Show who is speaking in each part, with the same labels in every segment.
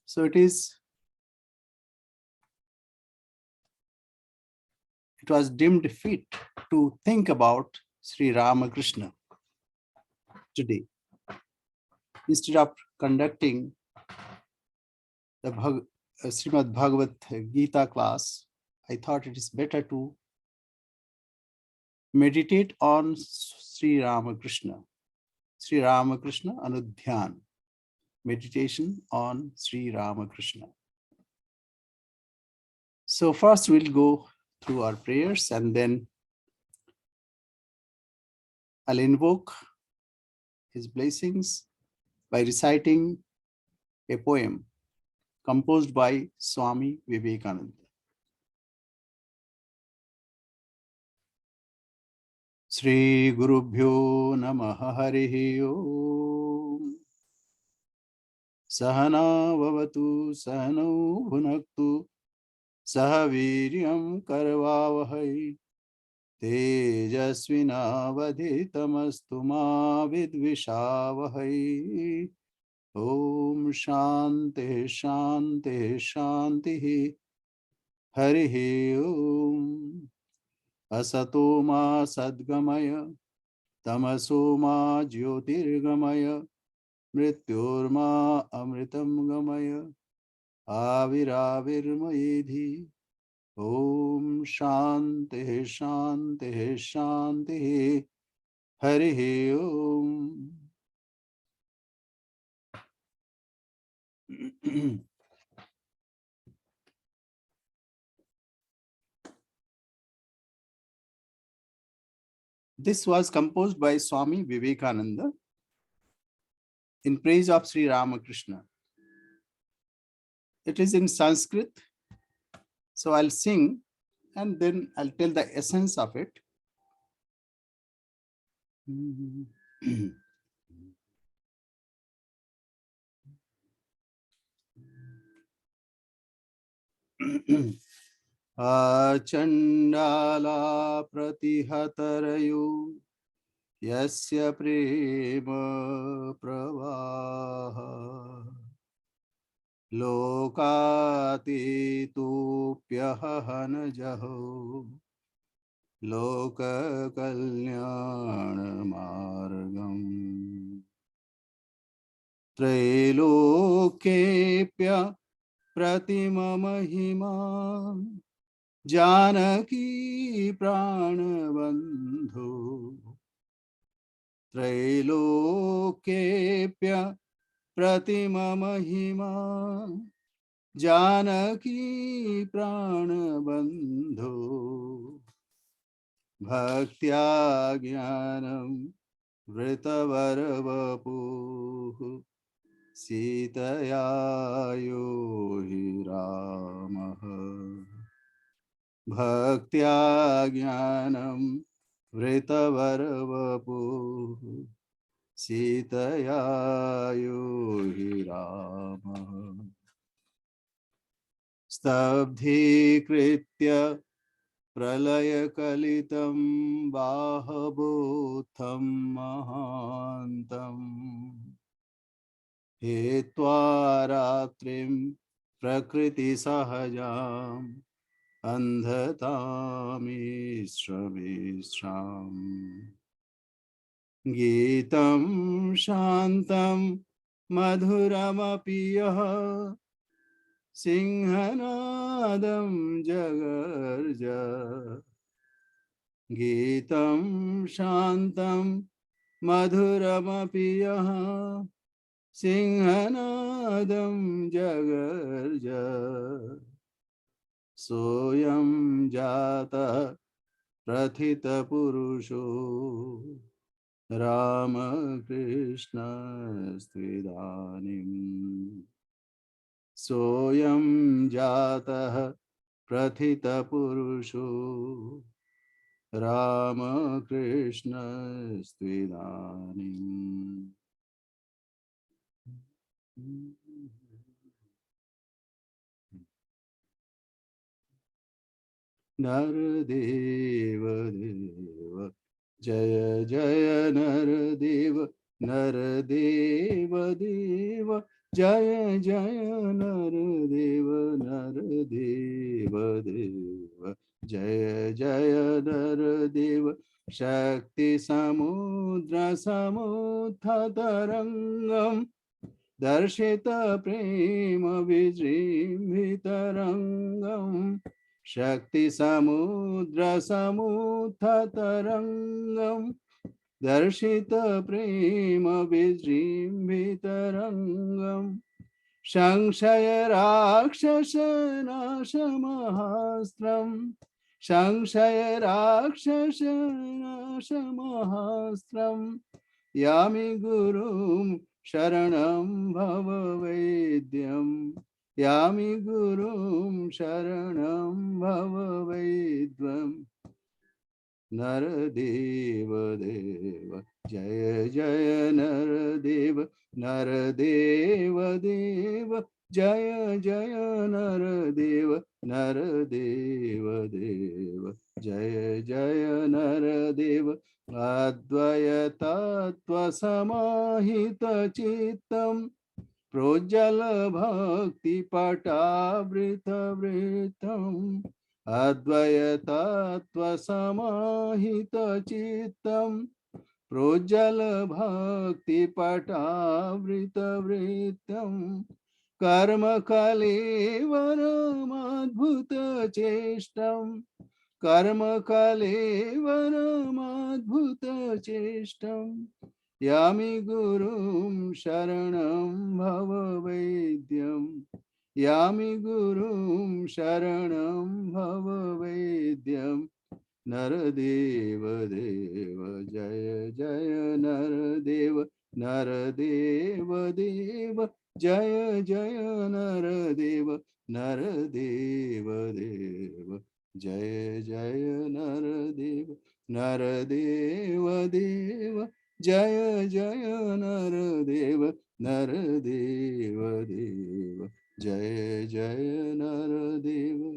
Speaker 1: So it was deemed fit to think about Sri Ramakrishna today. Instead of conducting the Srimad Bhagavad Gita class, I thought it is better to meditate on Sri Ramakrishna. Sri Ramakrishna Anudhyan. Meditation on Sri Ramakrishna. So first we'll go through our prayers and then I'll invoke his blessings by reciting a poem composed by Swami Vivekananda. Sri Gurubhyo Namaha Harihi Om. Sahana Vavatu Sahano Bhunaktu Sahaviryam Karvavahai Tejasvinavadhitamastu ma vidvishavahai. Om Shanti Shanti Shanti Harihi Om. Asato ma sadgamaya tamaso ma jyotirgamaya mrityorma amritam gamaya aviravirmayedhi. Om Shanti Shanti Shanti Harihi Om. This was composed by Swami Vivekananda in praise of Sri Ramakrishna. It is in Sanskrit, so I'll sing and then I'll tell the essence of it. Achandala pratihatarayu yasya prema pravaha lokatitupyahanjaho loka kalyana margam trailokepya pratima mahima Janaki pranabandhu Trailokepya pratima mahima Janaki pranabandhu Bhaktya jnanam vritavarvapuh Sitaya yohi Ramaha Bhaktya jnanam vritavarvapuh Sitaya yohi Rama Stabdhikritya pralayakalitam bahabhutam mahantam Hetva ratrim prakriti sahajam Andhatamisram Geetam Shantam Madhuramapi Yaha Singhanadam Jagarja Geetam Shantam Madhuramapi Yaha Singhanadam Jagarja Soyam Jata Prathita Purusho Rama Krishna Stvidanim Soyam Jata Prathita Purusho Rama Krishna Stvidanim. Naradeva Deva Jaya Jaya Naradeva Naradeva Deva Jaya Jaya Naradeva Naradeva Deva Jaya Jaya Naradeva Shakti Samudra Samudhatarangam Darshita Prema Vijrimhitarangam Shakti Samudra Samudhatarangam Darshita Prema Vijrimhitarangam Shangshaya Rakshasa Nashamahastram Shangshaya Rakshasa Nashamahastram Yami Gurum Sharanam Bhava Vedyam Yami Gurum Sharanam Bhava Vedyam Naradeva Deva Jaya Jaya Naradeva Naradeva Deva Jaya Jaya Naradeva Naradeva Deva Jaya Jaya Naradeva Advaya Tattva Samahita Chittam Projala Bhakti Patavrita Vritam Advaya Tattva Samahita Chittam Projala Bhakti Patavrita Vritam Karma Kalevaram Adbhuta Cheshtam Karma Kalevaram Adbhuta Cheshtam Yami Gurum Sharanam Bhava Vedyam Yami Gurum Sharanam Bhava Vedyam Naradeva Deva Jaya Jaya Naradeva Naradeva Deva Jaya Jaya Naradeva Naradeva Deva Jaya Jaya Naradeva Naradeva Deva Jaya Jaya Naradeva Naradeva Deva Jaya Jaya Naradeva.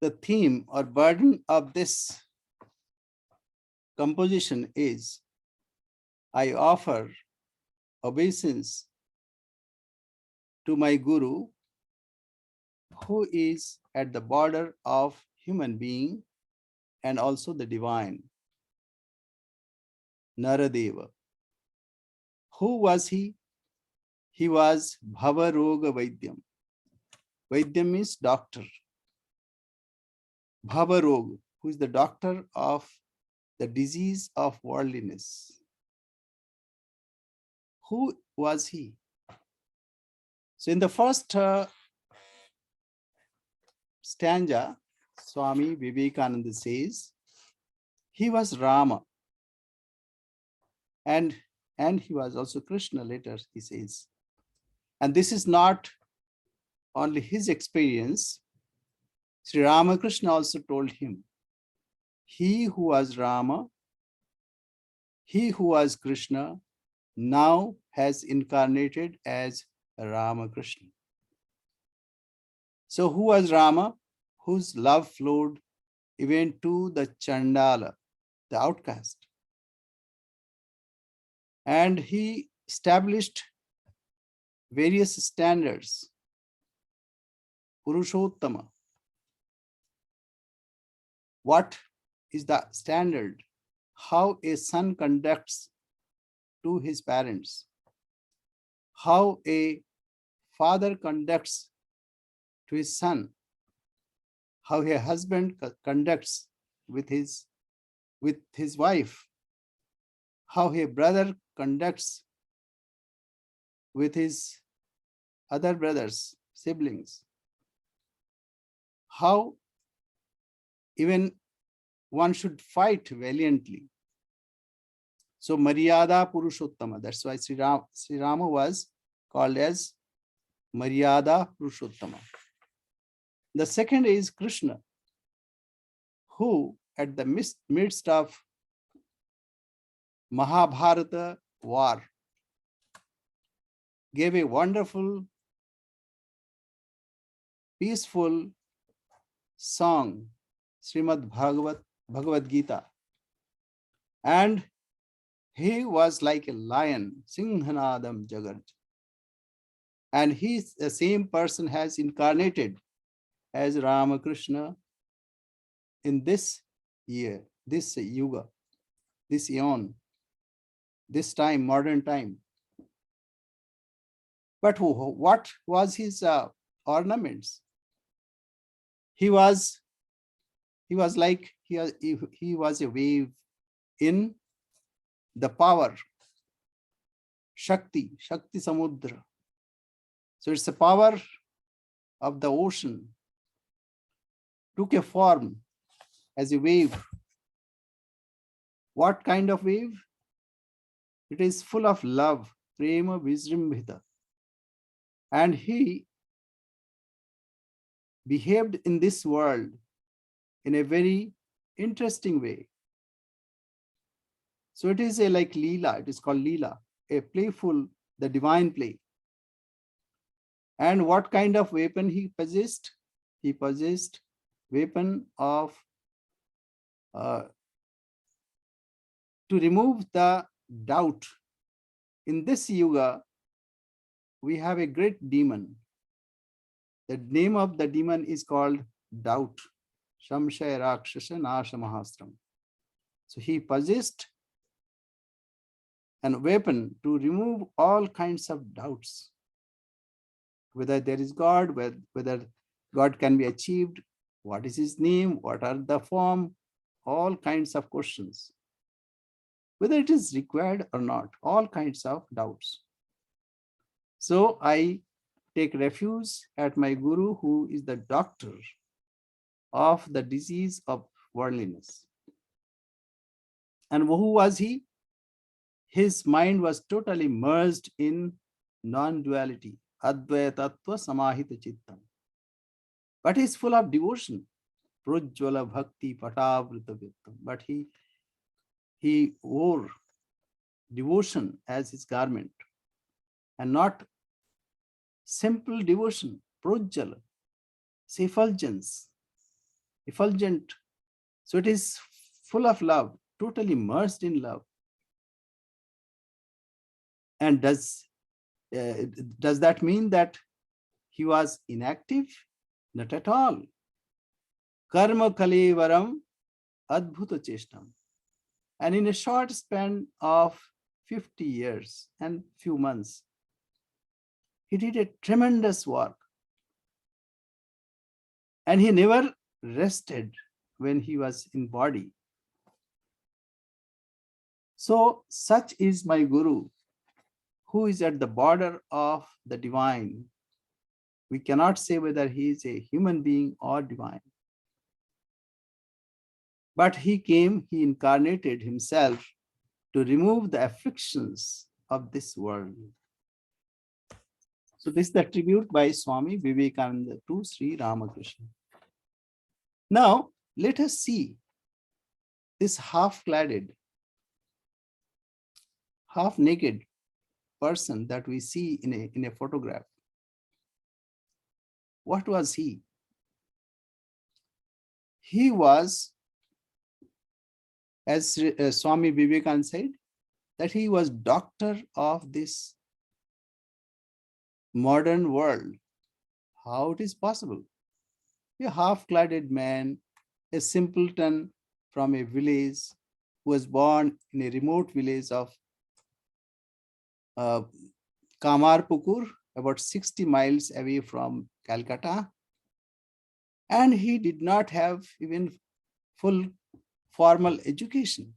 Speaker 1: The theme or burden of this composition is I offer obeisance to my Guru, who is at the border of human being and also the divine, Naradeva. Who was he? He was Bhavaroga Vaidyam. Vaidyam means doctor. Bhavarog, who is the doctor of the disease of worldliness. Who was he? So in the first stanza, Swami Vivekananda says, he was Rama and he was also Krishna later, he says. And this is not only his experience. Sri Ramakrishna also told him, he who was Rama, he who was Krishna, now has incarnated as Ramakrishna. So who was Rama? Whose love flowed even to the Chandala, the outcast. And he established various standards. Purushottama. What is the standard? How a son conducts to his parents. How a father conducts to his son. How a husband conducts with his wife. How a brother conducts with his other brothers, siblings. How even one should fight valiantly. So Maryada Purushottama. That's why Sri Rama was called as Maryada Purushottama. The second is Krishna, who at the midst of Mahabharata war gave a wonderful, peaceful song Srimad Bhagavad Gita. And he was like a lion, Singhanadam Jagat. And he's the same person has incarnated as Ramakrishna in this year, this yuga, this eon, this time, modern time. But what was his ornaments? He was like he was a wave in the power, Shakti Samudra. So it's the power of the ocean took a form as a wave. What kind of wave? It is full of love, prema visrimbhita. And he behaved in this world in a very interesting way. So it is a like Leela, it is called Leela, a playful, the divine play. And what kind of weapon he possessed? He possessed weapon of to remove the doubt. In this yuga, we have a great demon. The name of the demon is called doubt. Shamshaya Rakshasa Nasha Mahastram. So he possessed a weapon to remove all kinds of doubts. Whether there is God, whether God can be achieved, what is his name, what are the form, all kinds of questions. Whether it is required or not, all kinds of doubts. So I take refuge at my Guru, who is the doctor of the disease of worldliness. And who was he? His mind was totally merged in non-duality, Advaitattva Samahita Chittam. But he's full of devotion, Prujjvala Bhakti Patavrita Vittam. But he wore devotion as his garment, and not simple devotion, Prujjala, effulgence, effulgent. So it is full of love, totally immersed in love. And does that mean that he was inactive? Not at all. Karma Kalevaram Adbhuta Cheshtam. And in a short span of 50 years and few months, he did a tremendous work. And he never rested when he was in body. So such is my Guru, who is at the border of the divine. We cannot say whether he is a human being or divine. But he came, he incarnated himself to remove the afflictions of this world. So this is the tribute by Swami Vivekananda to Sri Ramakrishna. Now, let us see this half-cladded, half-naked person that we see in a photograph. What was he? He was, as Swami Vivekananda said, that he was doctor of this modern world. How it is possible? A half-cladded man, a simpleton from a village, who was born in a remote village of Kamarpukur, about 60 miles away from Calcutta. And he did not have even full formal education.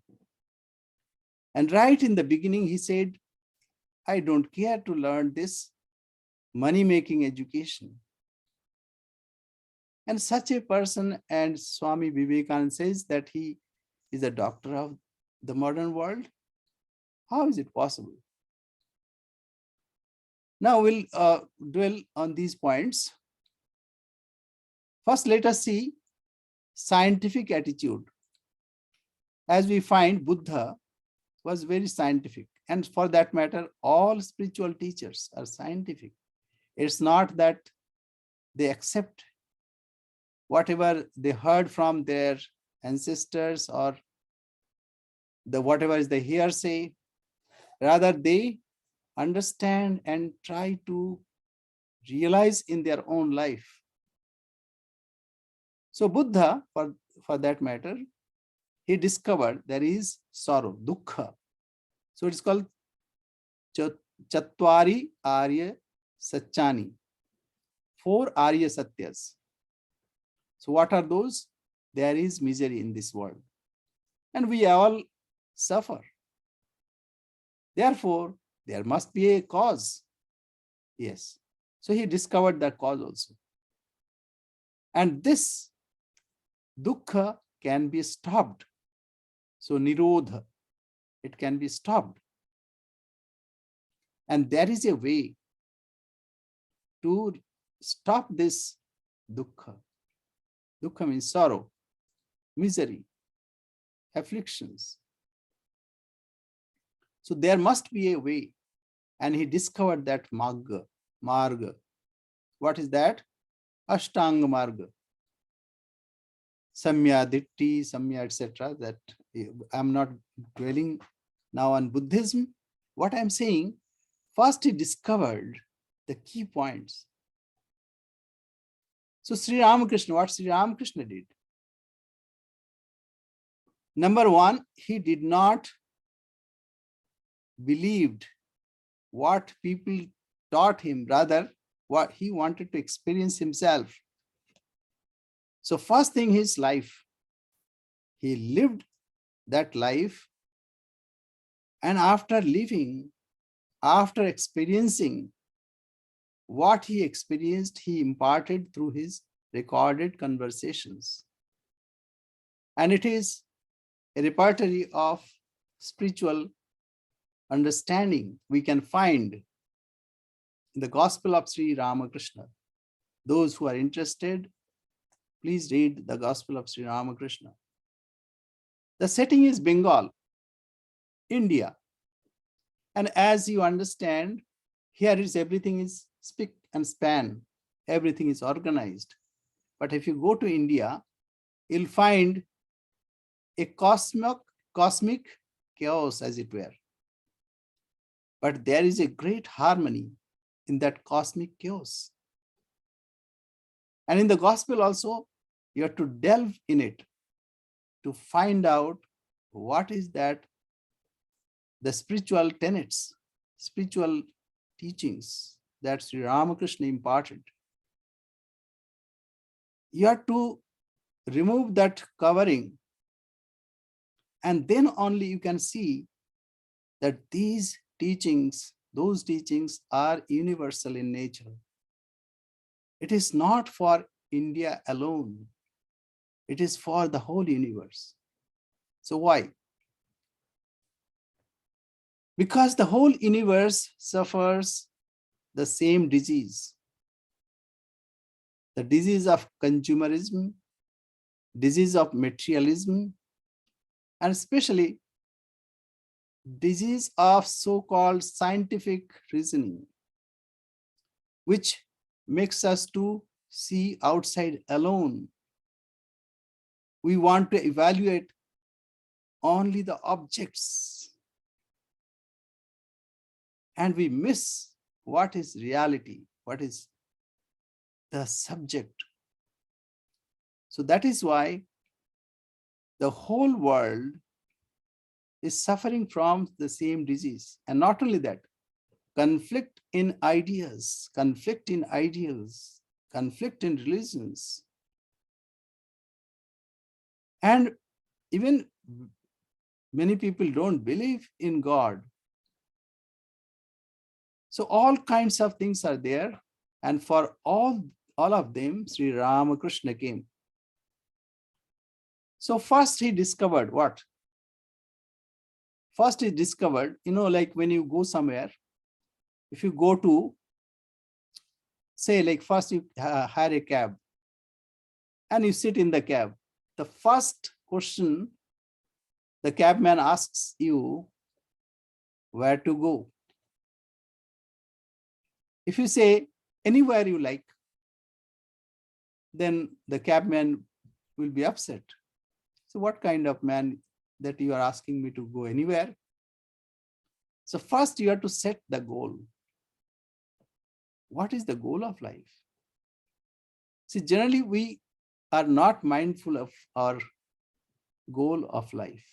Speaker 1: And right in the beginning, he said, I don't care to learn this money-making education. And such a person, and Swami Vivekananda says that he is a doctor of the modern world. How is it possible? Now we'll dwell on these points. First, let us see scientific attitude. As we find, Buddha was very scientific. And for that matter, all spiritual teachers are scientific. It's not that they accept whatever they heard from their ancestors or whatever is the hearsay. Rather, they understand and try to realize in their own life. So Buddha, for that matter, he discovered there is sorrow, dukkha. So it's called Chatwari Arya Satchani, 4 Arya Satyas. So what are those? There is misery in this world, and we all suffer. Therefore, there must be a cause. Yes. So he discovered that cause also. And this dukkha can be stopped. So nirodha, it can be stopped. And there is a way to stop this dukkha. Dukkha means sorrow, misery, afflictions. So there must be a way. And he discovered that marga. What is that? Ashtanga marga. Samya Ditti, Samya, etc. That I'm not dwelling now on Buddhism. What I'm saying, first he discovered the key points. So Sri Ramakrishna, what Sri Ramakrishna did? Number one, he did not believe what people taught him, rather what he wanted to experience himself. So first thing, his life. He lived that life, and after living, after experiencing what he experienced, he imparted through his recorded conversations. And it is a repertory of spiritual understanding we can find in the Gospel of Sri Ramakrishna. Those who are interested, please read the Gospel of Sri Ramakrishna. The setting is Bengal, India. And as you understand, here is everything is spick and span. Everything is organized. But if you go to India, you'll find a cosmic chaos, as it were. But there is a great harmony in that cosmic chaos. And in the gospel also, you have to delve in it to find out what is that, the spiritual tenets, spiritual teachings that Sri Ramakrishna imparted. You have to remove that covering, and then only you can see that these teachings, those teachings are universal in nature. It is not for India alone. It is for the whole universe. So why? Because the whole universe suffers the same disease. The disease of consumerism, disease of materialism, and especially disease of so-called scientific reasoning, which makes us to see outside alone. We want to evaluate only the objects, and we miss what is reality, what is the subject. So that is why the whole world is suffering from the same disease. And not only that, conflict in ideas, conflict in ideals, conflict in religions. And even many people don't believe in God. So all kinds of things are there. And for all of them, Sri Ramakrishna came. So first he discovered what? First he discovered, like when you go somewhere, if you go to, say, like first you hire a cab and you sit in the cab. The first question the cabman asks you, where to go? If you say anywhere you like, then the cabman will be upset. So what kind of man that you are asking me to go anywhere? So first you have to set the goal. What is the goal of life? See, generally we are not mindful of our goal of life.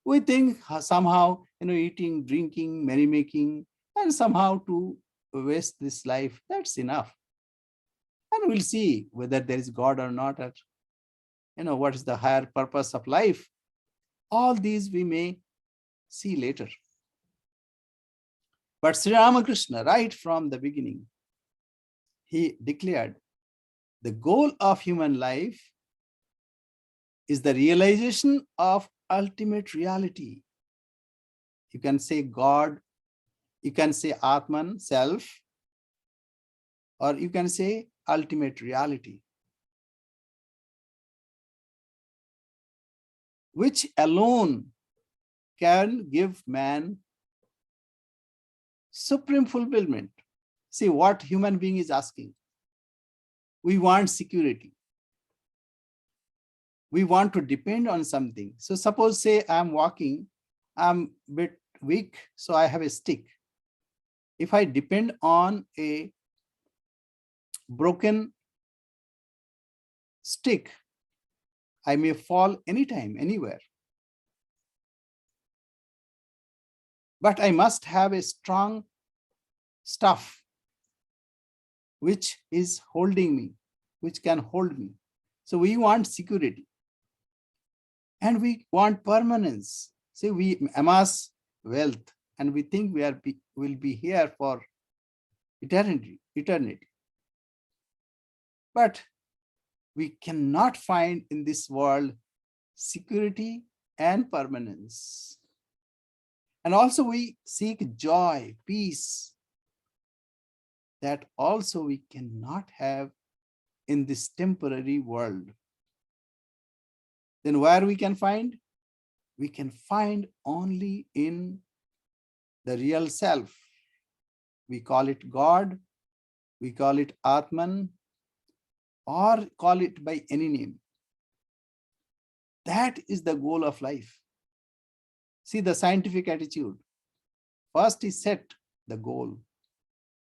Speaker 1: We think somehow, eating, drinking, merrymaking, and somehow to waste this life, that's enough. And we'll see whether there is God or not, or what is the higher purpose of life. All these we may see later. But Sri Ramakrishna, right from the beginning, he declared the goal of human life is the realization of ultimate reality. You can say God, you can say Atman, self, or you can say ultimate reality, which alone can give man supreme fulfillment. See what human being is asking. We want security. We want to depend on something. So suppose say I'm walking, I'm a bit weak, so I have a stick. If I depend on a broken stick, I may fall anytime, anywhere. But I must have a strong stuff which is holding me, which can hold me. So we want security. And we want permanence. See, we amass wealth and we think will be here for eternity. But we cannot find in this world security and permanence. And also we seek joy, peace, that also we cannot have in this temporary world. Then where we can find? We can find only in the real self. We call it God, we call it Atman, or call it by any name. That is the goal of life. See the scientific attitude. First is set the goal.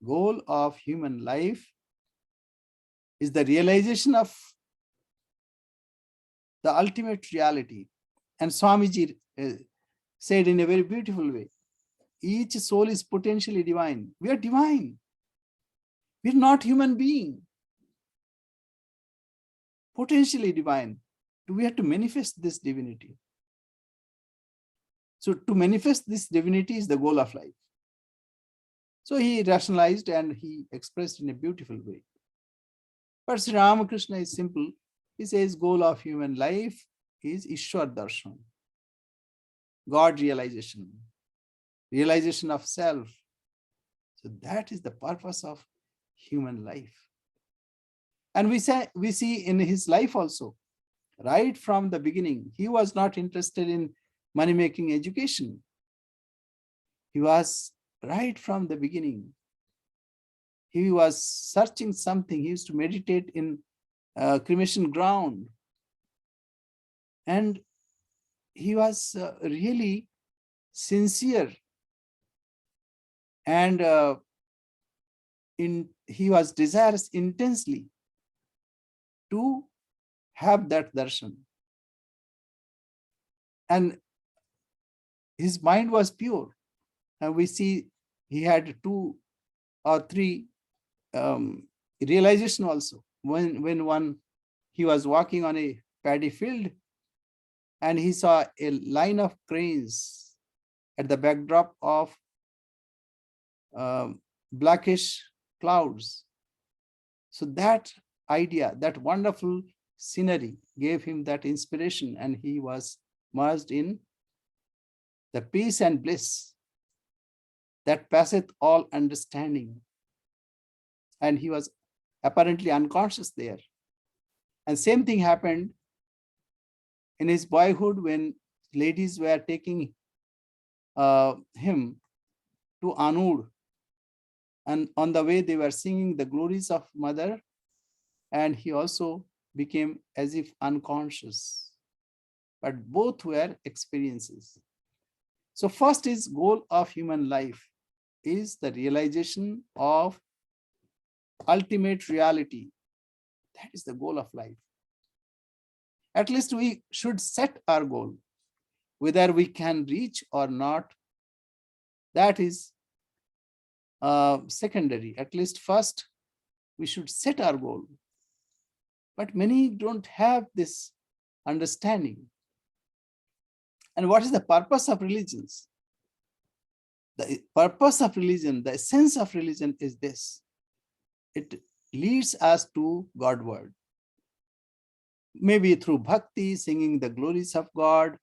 Speaker 1: Goal of human life is the realization of the ultimate reality. And Swamiji said in a very beautiful way, each soul is potentially divine. We are divine. We are not human being. Potentially divine. We have to manifest this divinity. So to manifest this divinity is the goal of life. So he rationalized and he expressed in a beautiful way. But Sri Ramakrishna is simple. He says goal of human life is Ishwar Darshan, God realization, realization of self. So that is the purpose of human life. And we see in his life also, right from the beginning, he was not interested in money-making education. He was right from the beginning. He was searching something. He used to meditate in cremation ground. And he was really sincere. And he was desirous intensely to have that darshan. And his mind was pure. And we see he had 2 or 3 realization also. When he was walking on a paddy field and he saw a line of cranes at the backdrop of blackish clouds. So that idea, that wonderful scenery gave him that inspiration, and he was merged in the peace and bliss that passeth all understanding. And he was apparently unconscious there. And same thing happened in his boyhood when ladies were taking him to Anud And on the way, they were singing the glories of mother, and he also became as if unconscious. But both were experiences. So first is goal of human life is the realization of ultimate reality. That is the goal of life. At least we should set our goal. Whether we can reach or not, that is secondary. At least first, we should set our goal. But many don't have this understanding. And what is the purpose of religions? The purpose of religion, the essence of religion is this. It leads us to Godward. Maybe through bhakti, singing the glories of God,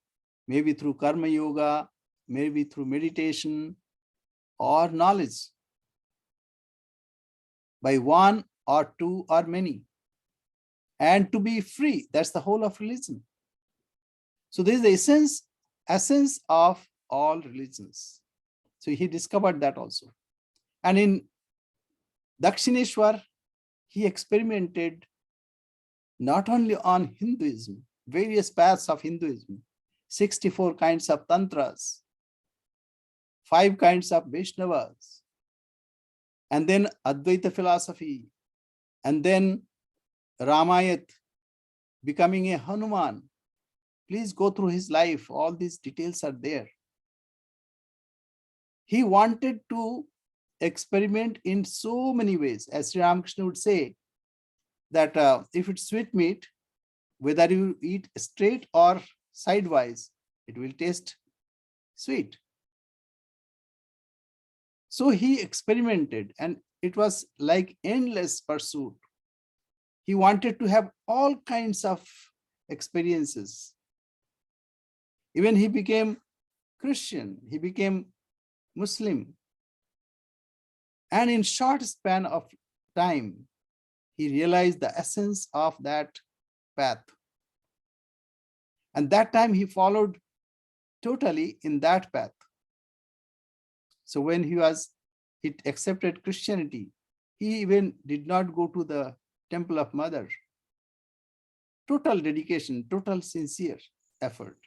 Speaker 1: maybe through karma yoga, maybe through meditation or knowledge by one or two or many. And to be free, that's the whole of religion. So this is the essence of all religions. So he discovered that also. And in Dakshineshwar, he experimented not only on Hinduism, various paths of Hinduism, 64 kinds of tantras, 5 kinds of Vaishnavas, and then Advaita philosophy, and then Ramayat, becoming a Hanuman. Please go through his life. All these details are there. He wanted to experiment in so many ways. As Sri Ramakrishna would say, that if it's sweet meat, whether you eat straight or sidewise, it will taste sweet. So he experimented, and it was like endless pursuit. He wanted to have all kinds of experiences. Even he became Christian, he became Muslim. And in short span of time, he realized the essence of that path. And that time he followed totally in that path. So when he accepted Christianity, he even did not go to the temple of mother. Total dedication, total sincere effort.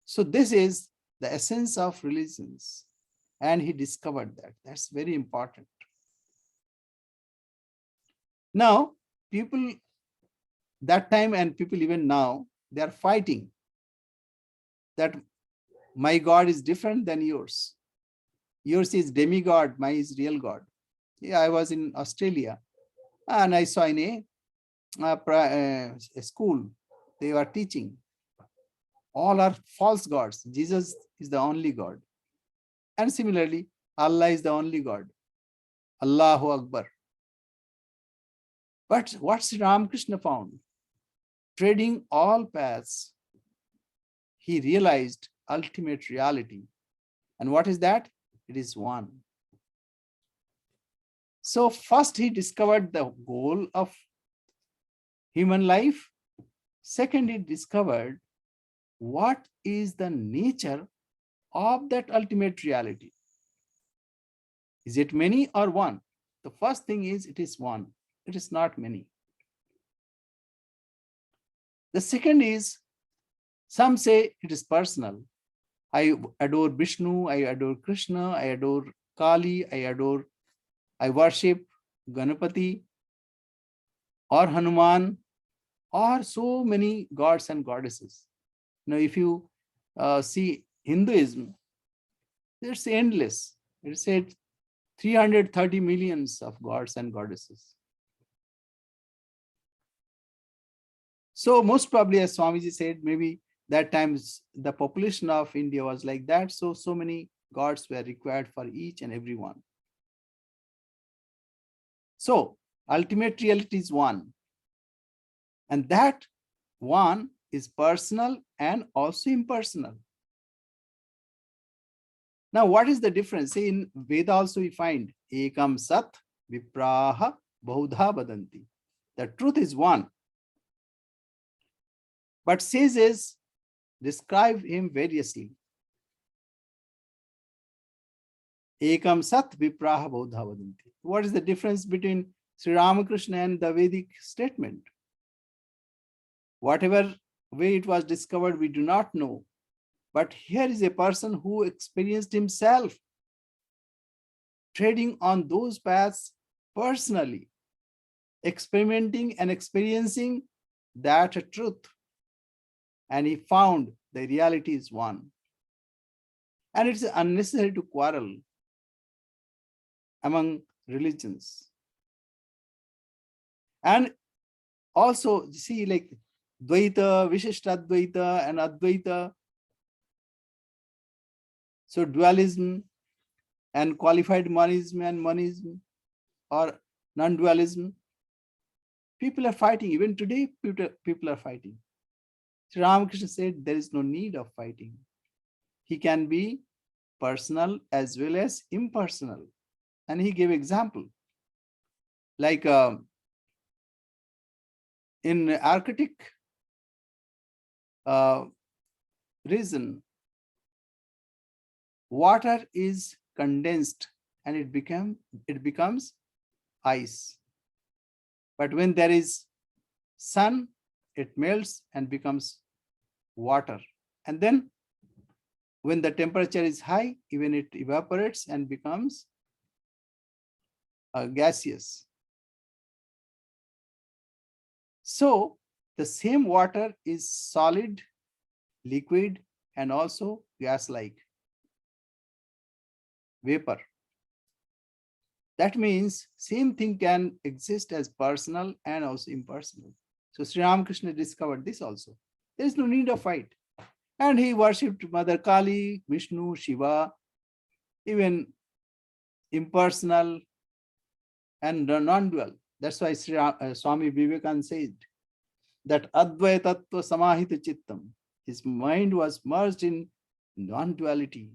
Speaker 1: So this is the essence of religions. And he discovered that. That's very important. Now, people that time and people even now, they are fighting that my God is different than yours. Yours is demigod, mine is real God. Yeah, I was in Australia and I saw in a school, they were teaching all are false gods. Jesus is the only God. And similarly, Allah is the only God. Allahu Akbar. But what Sri Ramakrishna found? Treading all paths, he realized ultimate reality. And what is that? It is one. So first he discovered the goal of human life. Second, he discovered what is the nature of that ultimate reality. Is it many or one? The first thing is it is one. It is not many. The second is, some say it is personal. I adore Vishnu, I adore Krishna, I adore Kali, I worship Ganapati or Hanuman or so many gods and goddesses. Now, if you see Hinduism, it's endless. It said 330 millions of gods and goddesses. So most probably, as Swamiji said, maybe that times the population of India was like that. So many gods were required for each and every one. So ultimate reality is one. And that one is personal and also impersonal. Now, what is the difference? See, in Veda also we find ekam sat vipraha bahudha vadanti. The truth is one. But sages describe him variously. Ekam sat vipraha bodha vadanti. What is the difference between Sri Ramakrishna and the Vedic statement? Whatever way it was discovered, we do not know. But here is a person who experienced himself treading on those paths personally, experimenting and experiencing that truth. And he found the reality is one. And it's unnecessary to quarrel among religions. And also, see, like Dvaita, Vishishtadvaita, and Advaita. So dualism and qualified monism and monism or non-dualism. People are fighting. Even today, people are fighting. Sri Ramakrishna said there is no need of fighting. He can be personal as well as impersonal. And he gave example. Like in Arctic region, water is condensed and it becomes ice. But when there is sun, it melts and becomes water. And then when the temperature is high, even it evaporates and becomes gaseous. So the same water is solid, liquid, and also gas-like vapor. That means same thing can exist as personal and also impersonal. So Sri Ramakrishna discovered this also. There is no need of fight. And he worshipped Mother Kali, Vishnu, Shiva, even impersonal and non-dual. That's why Swami Vivekananda said that Advaitattva Samahita Chittam. His mind was merged in non-duality.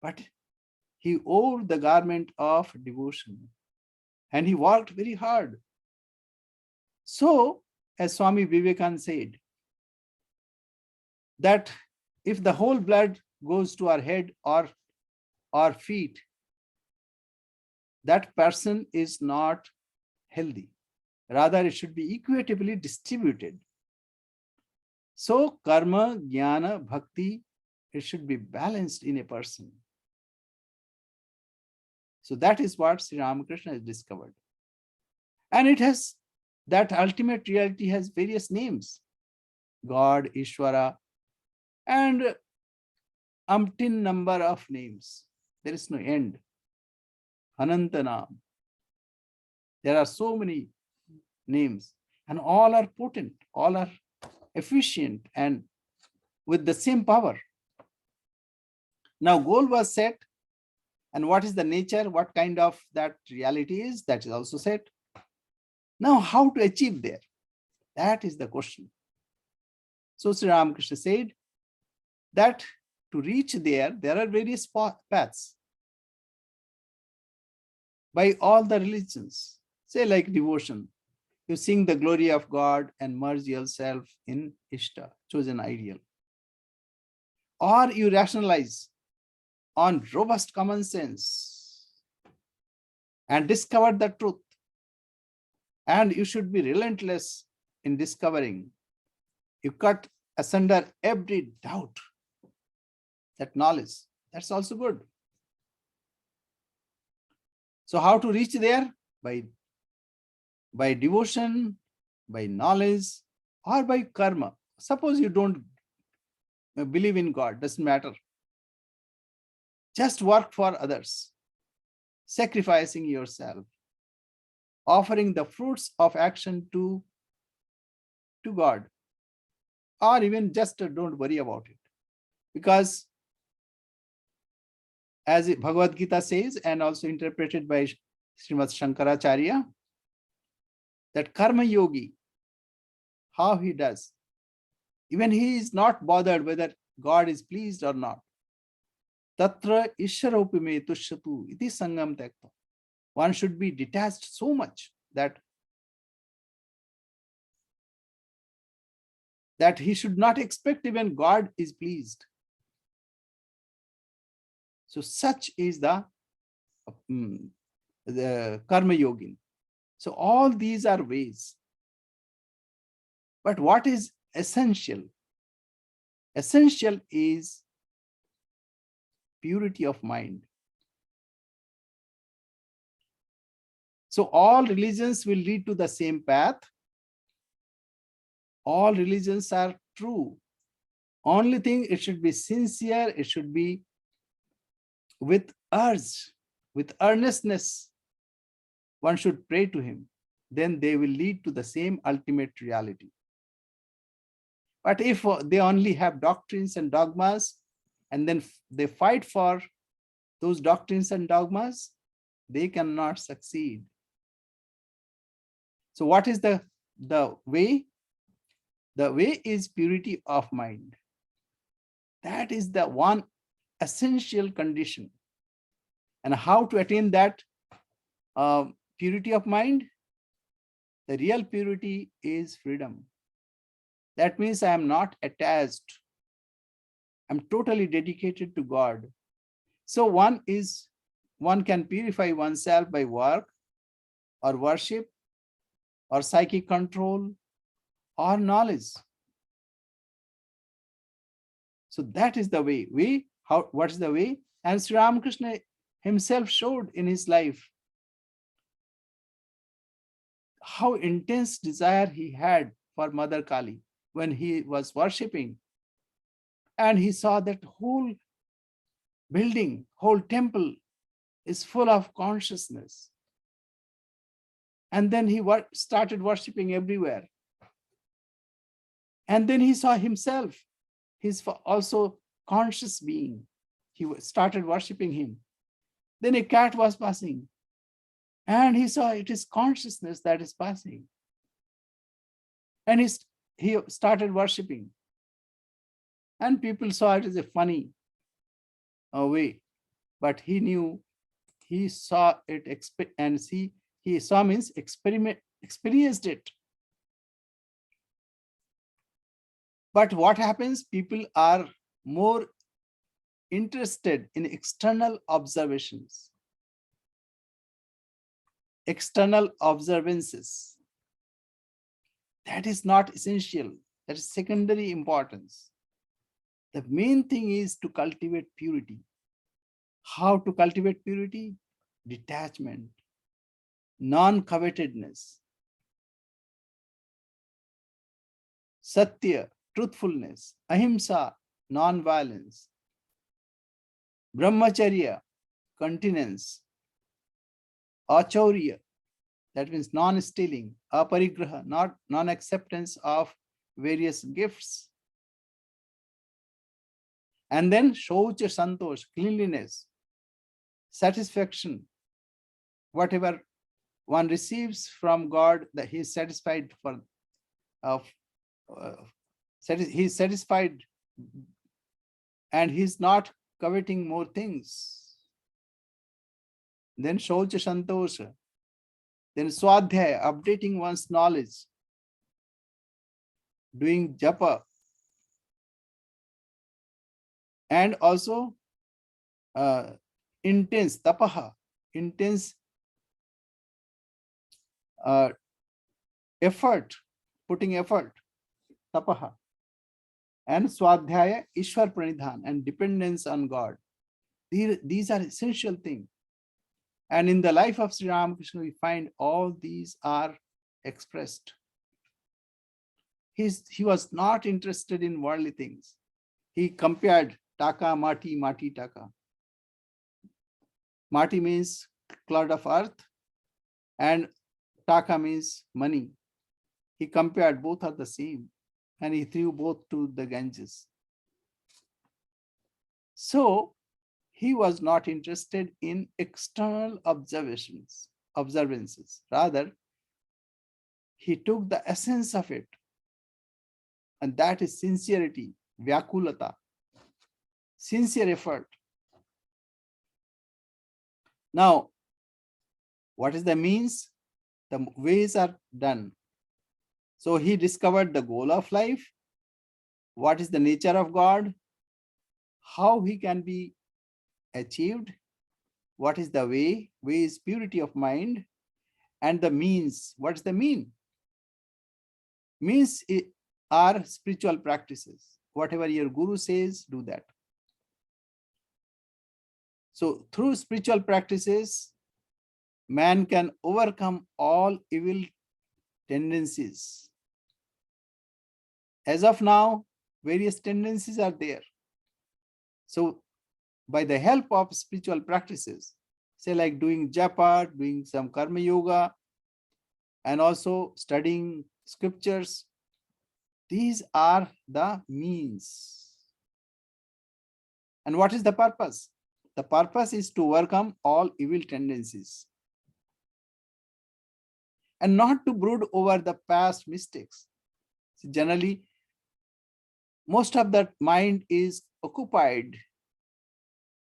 Speaker 1: But he wore the garment of devotion and he worked very hard. So, as Swami Vivekananda said, that if the whole blood goes to our head or our feet, that person is not healthy. Rather, it should be equitably distributed. So, karma, jnana, bhakti, it should be balanced in a person. So that is what Sri Ramakrishna has discovered. And it has, that ultimate reality has various names. God, Ishvara, and umpteen number of names. There is no end. Anantanam. There are so many names and all are potent, all are efficient and with the same power. Now goal was set, and what is the nature, what kind of that reality is, that is also set. Now how to achieve there? That is the question. So Sri Ramakrishna said that to reach there are various paths by all the religions. Say like devotion, you sing the glory of God and merge yourself in Ishta, chosen ideal. Or you rationalize on robust common sense and discover the truth. And you should be relentless in discovering. You cut asunder every doubt. That knowledge, that's also good. So how to reach there? By devotion, by knowledge, or by karma. Suppose you don't believe in God, doesn't matter. Just work for others, sacrificing yourself, offering the fruits of action to God, or even just don't worry about it. Because as Bhagavad Gita says, and also interpreted by Srimad Shankaracharya, that karma yogi, how he does, even he is not bothered whether God is pleased or not. Tatra ishwarupime tushyatu iti sangam tekta. One should be detached so much that he should not expect even God is pleased. So such is the the karma yogin. So all these are ways. But what is essential? Essential is purity of mind. So all religions will lead to the same path. All religions are true. Only thing, it should be sincere, it should be with urge, with earnestness. One should pray to him. Then they will lead to the same ultimate reality. But if they only have doctrines and dogmas, and then they fight for those doctrines and dogmas, they cannot succeed. So what is the way? The way is purity of mind. That is the one essential condition. And how to attain that purity of mind? The real purity is freedom. That means I am not attached. I'm totally dedicated to God. So one can purify oneself by work or worship or psychic control or knowledge. So that is the way. What is the way? And Sri Ramakrishna himself showed in his life how intense desire he had for Mother Kali when he was worshipping. And he saw that whole building, whole temple is full of consciousness. And then he started worshipping everywhere. And then he saw himself. He's also conscious being. He started worshipping him. Then a cat was passing. And he saw it is consciousness that is passing. And he started worshipping. And people saw it as a funny way. But he knew, he saw it, and he saw means experienced it. But what happens? People are more interested in external observations, external observances. That is not essential. That is secondary importance. The main thing is to cultivate purity. How to cultivate purity? Detachment, non-covetedness, satya, truthfulness, ahimsa, non-violence, brahmacharya, continence, achaurya, that means non-stealing, aparigraha, non-acceptance of various gifts, and then shaucha, santosh, cleanliness, satisfaction, whatever one receives from God, that he is satisfied for, he is satisfied, and he is not coveting more things. Then shaucha, santosha. Then swadhyaya, updating one's knowledge, doing japa, and also intense tapaha, intense effort, putting effort, tapaha, and swadhyaya, ishwar pranidhan, and dependence on God. These are essential things. And in the life of Sri Ramakrishna, we find all these are expressed. He was not interested in worldly things. He compared taka, mati, mati, taka. Mati means clod of earth, and taka means money. He compared both are the same, and he threw both to the Ganges. So he was not interested in external observances. Rather, he took the essence of it, and that is sincerity, vyakulata, sincere effort. Now, what is the means? The ways are done. So he discovered the goal of life, what is the nature of God, how he can be achieved, What is the way? Way is purity of mind. And the means, what's the mean? Means are spiritual practices. Whatever your guru says, do that. So through spiritual practices, man can overcome all evil tendencies. As of now, various tendencies are there. So by the help of spiritual practices, say like doing japa, doing some karma yoga, and also studying scriptures, these are the means. And what is the purpose? The purpose is to overcome all evil tendencies and not to brood over the past mistakes. So generally, most of the mind is occupied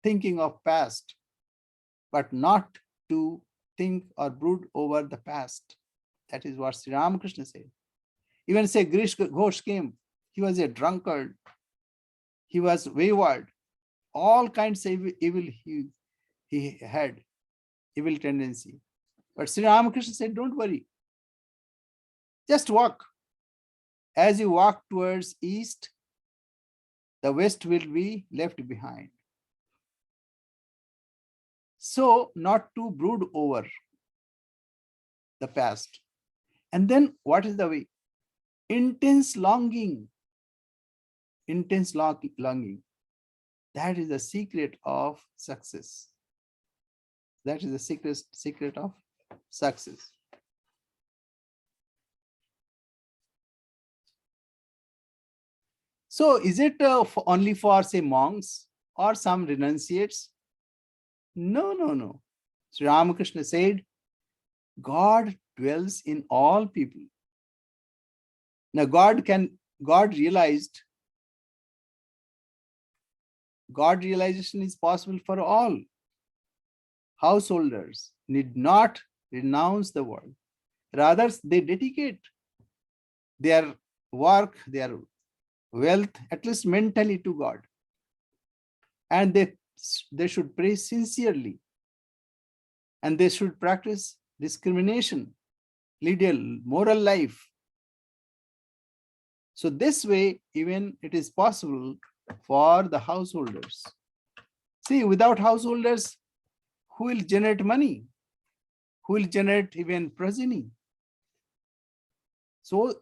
Speaker 1: thinking of past, but not to think or brood over the past. That is what Sri Ramakrishna said. Even say Girish Ghosh came, he was a drunkard, he was wayward, all kinds of evil he had, evil tendency. But Sri Ramakrishna said, don't worry, just walk. As you walk towards east, the west will be left behind. So not to brood over the past. And then what is the way? Intense longing. Intense longing. That is the secret of success. That is the secret of success. So is it only for, say, monks or some renunciates? No, no, no. Sri Ramakrishna said, God dwells in all people. Now God realization is possible for all. Householders need not renounce the world. Rather, they dedicate their work, their wealth, at least mentally, to God. And they should pray sincerely. And they should practice discrimination, lead a moral life. So this way, even it is possible for the householders. See, without householders, who will generate money? Who will generate even progeny? So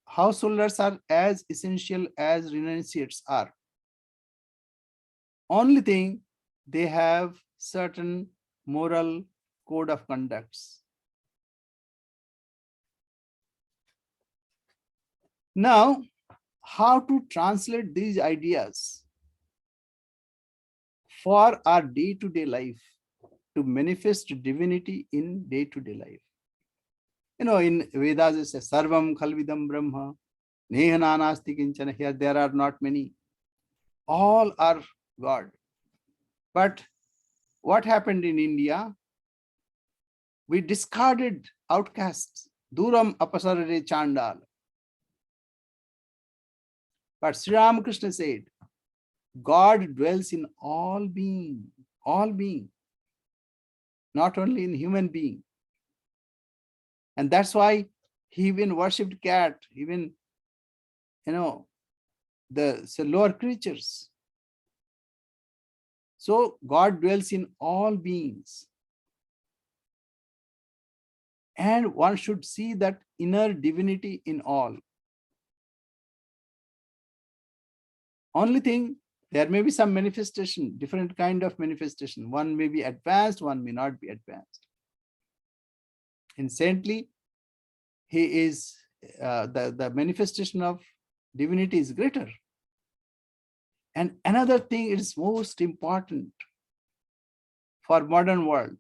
Speaker 1: householders are as essential as renunciates are. Only thing, they have certain moral code of conducts. Now, how to translate these ideas for our day-to-day life, to manifest divinity in day-to-day life? You know, in Vedas it says, Sarvam Khalvidam Brahma, Neha Nanasti Kinchana. Here there are not many. All are God. But what happened in India? We discarded outcasts. Duram apasarare chandal. But Sri Ramakrishna said, God dwells in all being, not only in human being. And that's why he even worshipped cat, even, the lower creatures. So God dwells in all beings. And one should see that inner divinity in all. Only thing, there may be some manifestation, different kind of manifestation. One may be advanced, one may not be advanced. In saintly, he is, the manifestation of divinity is greater. And another thing is most important for modern world.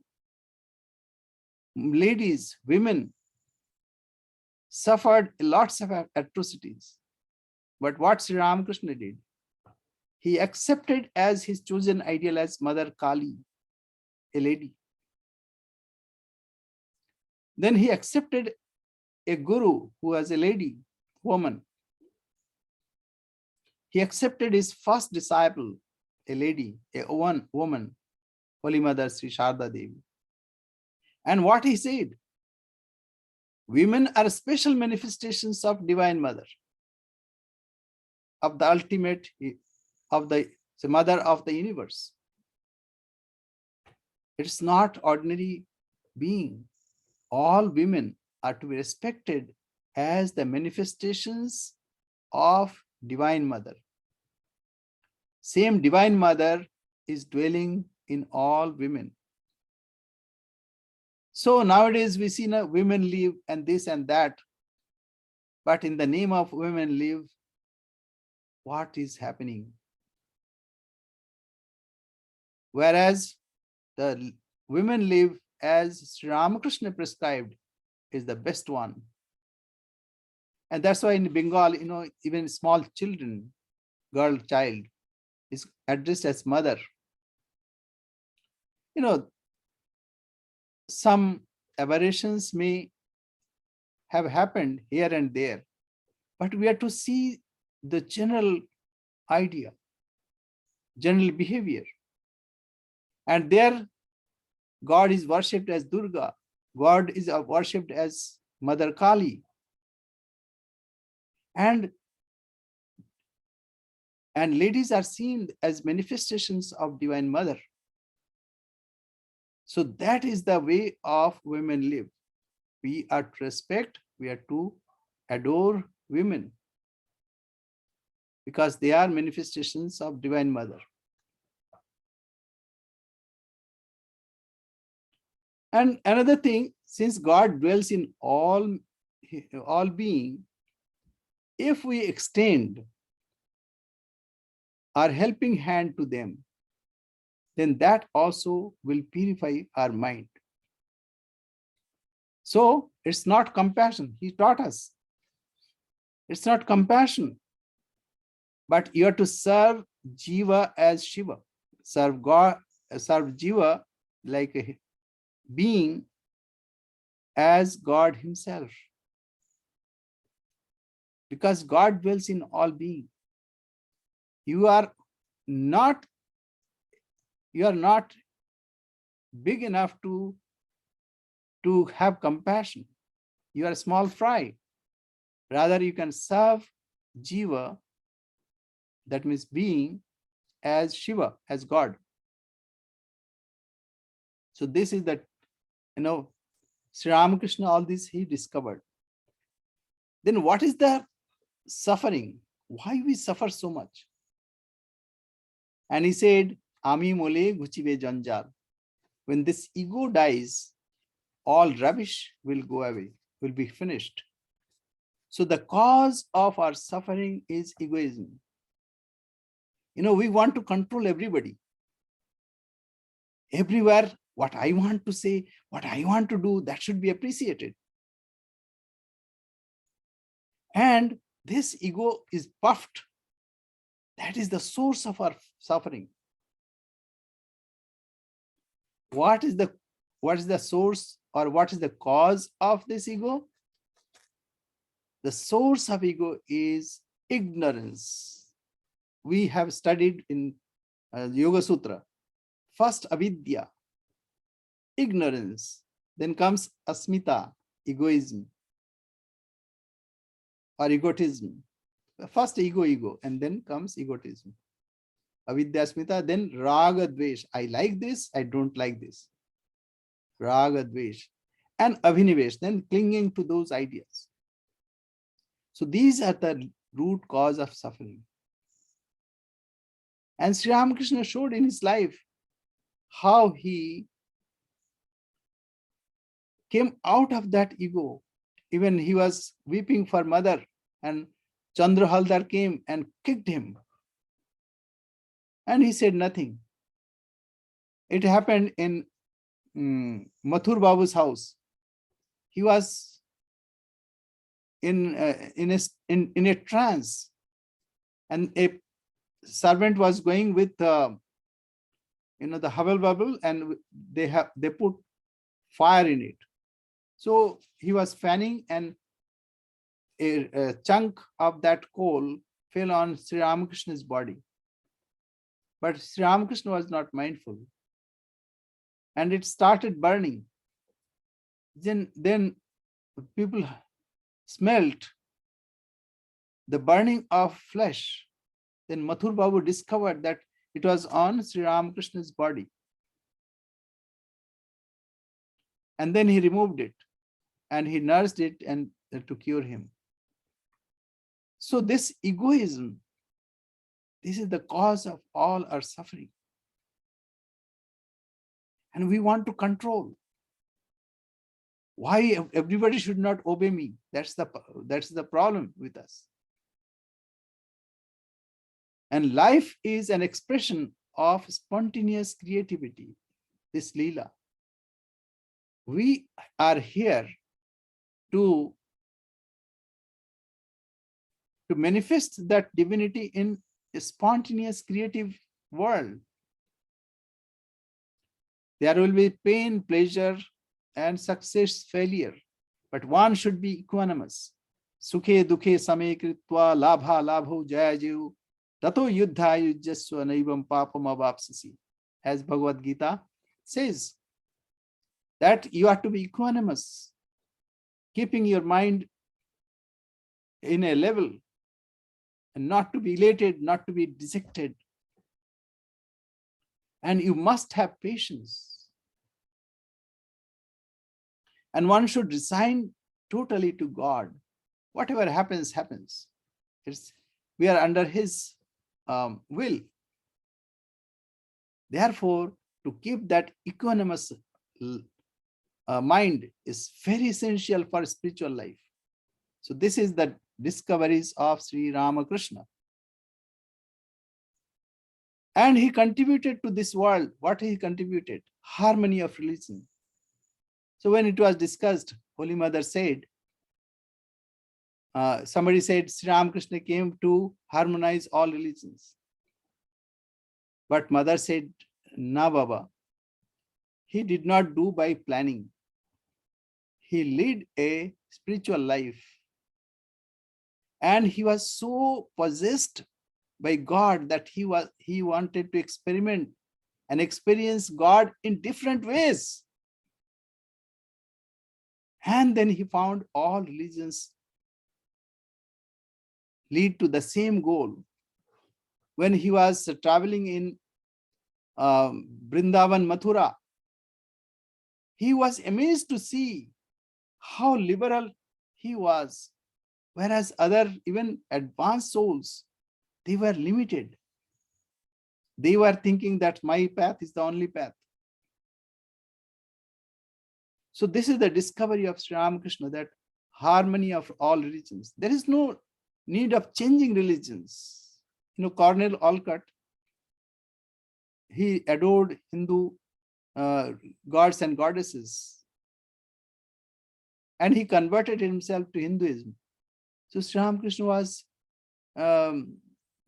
Speaker 1: Ladies, women suffered lots of atrocities. But what Sri Ramakrishna did, he accepted as his chosen ideal as Mother Kali, a lady. Then he accepted a guru who was a lady, woman. He accepted his first disciple, a lady, a woman, Holy Mother Sri Sharda Devi. And what he said, women are special manifestations of Divine Mother, of the ultimate, of the Mother of the universe. It's not ordinary being. All women are to be respected as the manifestations of Divine Mother. Same Divine Mother is dwelling in all women. So nowadays we see now women live and this and that, but in the name of women live, what is happening? Whereas the women live as Sri Ramakrishna prescribed is the best one. And that's why in Bengal, even small children, girl child is addressed as mother. Some aberrations may have happened here and there, but we are to see the general idea, general behavior. And there, God is worshipped as Durga. God is worshipped as Mother Kali. And ladies are seen as manifestations of Divine Mother. So that is the way of women live. We are to respect, we are to adore women because they are manifestations of Divine Mother. And another thing, since God dwells in all being, if we extend our helping hand to them, then that also will purify our mind. So it's not compassion. He taught us. It's not compassion, but you are to serve Jiva as Shiva. Serve God, serve Jiva like a being as God himself. Because God dwells in all being. You are not big enough to have compassion. You are a small fry. Rather, you can serve Jiva, that means being, as Shiva, as God. So this is that, Sri Ramakrishna, all this he discovered. Then what is the suffering? Why we suffer so much? And he said, Ami mole guchibe janjal. When this ego dies, all rubbish will go away, will be finished. So the cause of our suffering is egoism. We want to control everybody. Everywhere, what I want to say, what I want to do, that should be appreciated. And this ego is puffed. That is the source of our suffering. What is the source, or what is the cause of this ego? The source of ego is ignorance. We have studied in Yoga Sutra. First avidya, ignorance. Then comes asmita, egoism or egotism. First ego, and then comes egotism. Avidya, asmita, then raga, dvesh. I like this, I don't like this. Raga, dvesh. And abhinivesh, then clinging to those ideas. So these are the root cause of suffering. And Sri Ramakrishna showed in his life how he came out of that ego. Even he was weeping for mother, and Chandra Haldar came and kicked him. And he said nothing. It happened in Mathur Babu's house. He was in a trance, and a servant was going with the hubble bubble, and they put fire in it. So he was fanning, and a chunk of that coal fell on Sri Ramakrishna's body. But Sri Ramakrishna was not mindful. and it started burning. Then people smelt the burning of flesh. Then Mathur Babu discovered that it was on Sri Ramakrishna's body. And then he removed it and he nursed it and to cure him. So this egoism, this is the cause of all our suffering. And we want to control. Why everybody should not obey me? That's the problem with us. And life is an expression of spontaneous creativity, this Leela. We are here to manifest that divinity in a spontaneous creative world. There will be pain, pleasure, and success, failure, but one should be equanimous. Sukhe dukhe same kritva labha labho jaya jayu tato yuddha yujjasva naivam papam avapsasi. As Bhagavad Gita says, that you have to be equanimous, keeping your mind in a level and not to be elated, not to be dejected. And you must have patience. And one should resign totally to God. Whatever happens, happens. We are under his will. Therefore, to keep that equanimous mind is very essential for spiritual life. So this is the discoveries of Sri Ramakrishna. And he contributed to this world. What he contributed? Harmony of religion. So when it was discussed, Holy Mother said, somebody said Sri Ramakrishna came to harmonize all religions. But Mother said, "Na Baba, he did not do by planning. He led a spiritual life. And he was so possessed by God that he wanted to experiment and experience God in different ways. And then he found all religions lead to the same goal. When he was traveling in Vrindavan, Mathura, he was amazed to see how liberal he was, whereas other, even advanced souls, they were limited. They were thinking that my path is the only path. So this is the discovery of Sri Ramakrishna, that harmony of all religions. There is no need of changing religions. Cornell Olcott, he adored Hindu gods and goddesses. And he converted himself to Hinduism. So Sri Ramakrishna was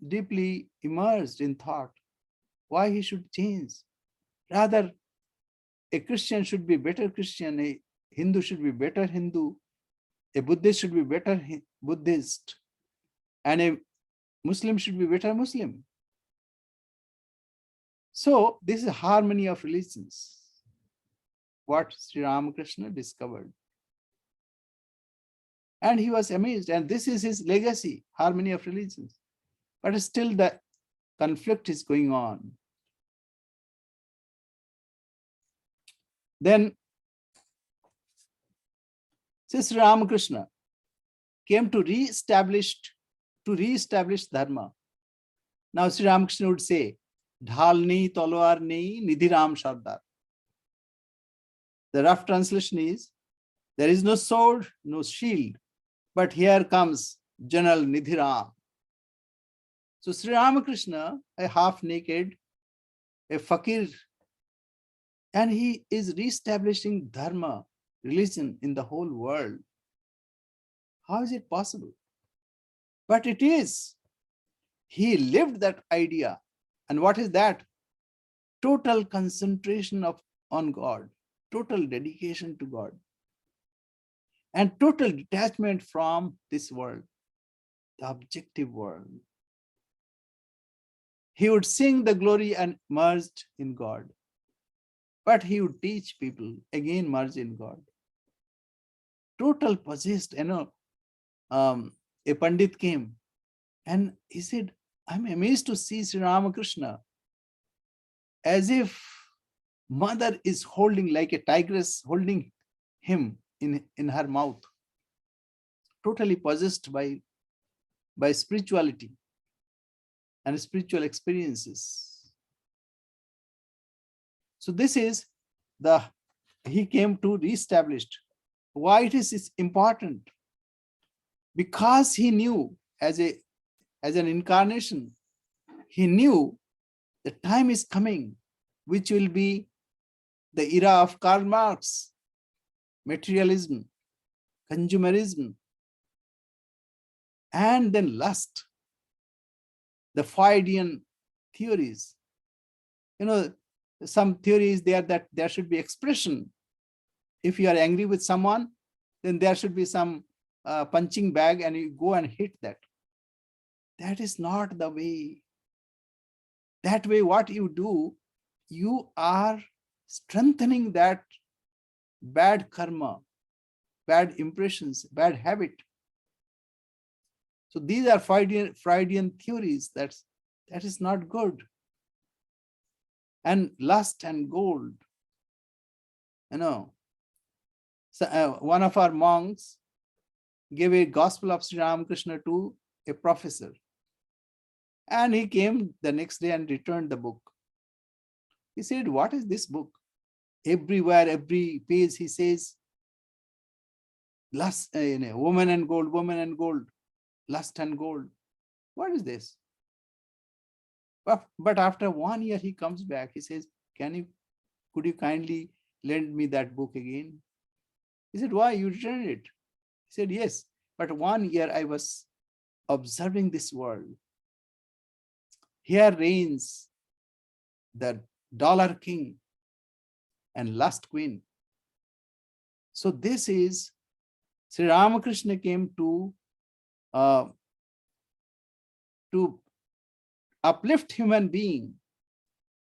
Speaker 1: deeply immersed in thought why he should change. Rather, a Christian should be better Christian, a Hindu should be better Hindu, a Buddhist should be better Buddhist, and a Muslim should be better Muslim. So this is harmony of religions, what Sri Ramakrishna discovered. And he was amazed, and this is his legacy, harmony of religions. But still the conflict is going on. Then Sri Ramakrishna came to re-establish dharma. Now Sri Ramakrishna would say, "Dhal nahi, talwar nahi, nidhiram sardar." The rough translation is, there is no sword, no shield, but here comes General Nidhiram. So Sri Ramakrishna, a half-naked, a fakir, and he is re-establishing dharma, religion in the whole world. How is it possible? But it is. He lived that idea. And what is that? Total concentration on God, total dedication to God, and total detachment from this world, the objective world. He would sing the glory and immersed in God. But he would teach people, again merge in God. Total possessed, a Pandit came and he said, I'm amazed to see Sri Ramakrishna as if mother is holding, like a tigress holding him in her mouth, totally possessed by spirituality and spiritual experiences. So this is he came to reestablish. Why it is important? Because he knew as an incarnation, he knew the time is coming, which will be the era of Karl Marx, materialism, consumerism, and then lust, the Freudian theories. Some theories there that there should be expression. If you are angry with someone, then there should be some punching bag and you go and hit that. That is not the way. That way, what you do, you are strengthening that bad karma, bad impressions, bad habit. So these are Freudian theories. That is not good. And lust and gold. So, one of our monks gave a gospel of Sri Ramakrishna to a professor. And he came the next day and returned the book. He said, what is this book? Everywhere, every page, he says, lust, woman and gold, lust and gold. What is this? But after 1 year, he comes back. He says, could you kindly lend me that book again? He said, why? You returned it. He said, yes, but 1 year I was observing this world. Here reigns the dollar king and lust queen. So this is, Sri Ramakrishna came to uplift human being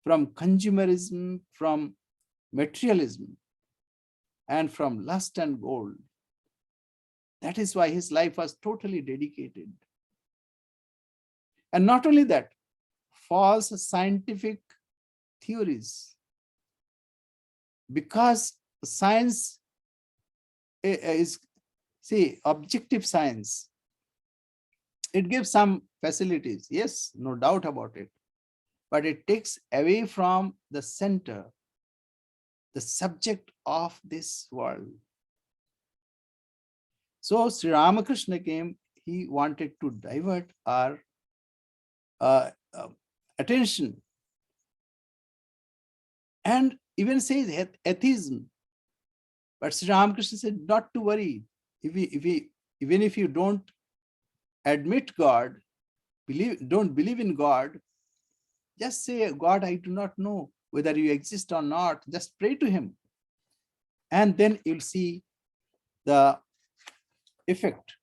Speaker 1: from consumerism, from materialism, and from lust and gold. That is why his life was totally dedicated. And not only that, false scientific theories. Because science is, objective science. It gives some facilities, yes, no doubt about it. But it takes away from the center, the subject of this world. So Sri Ramakrishna came, he wanted to divert our attention, and even says atheism. But Sri Ramakrishna said, not to worry. Even if you don't admit God, don't believe in God, just say, God, I do not know whether you exist or not. Just pray to him. And then you'll see the effect.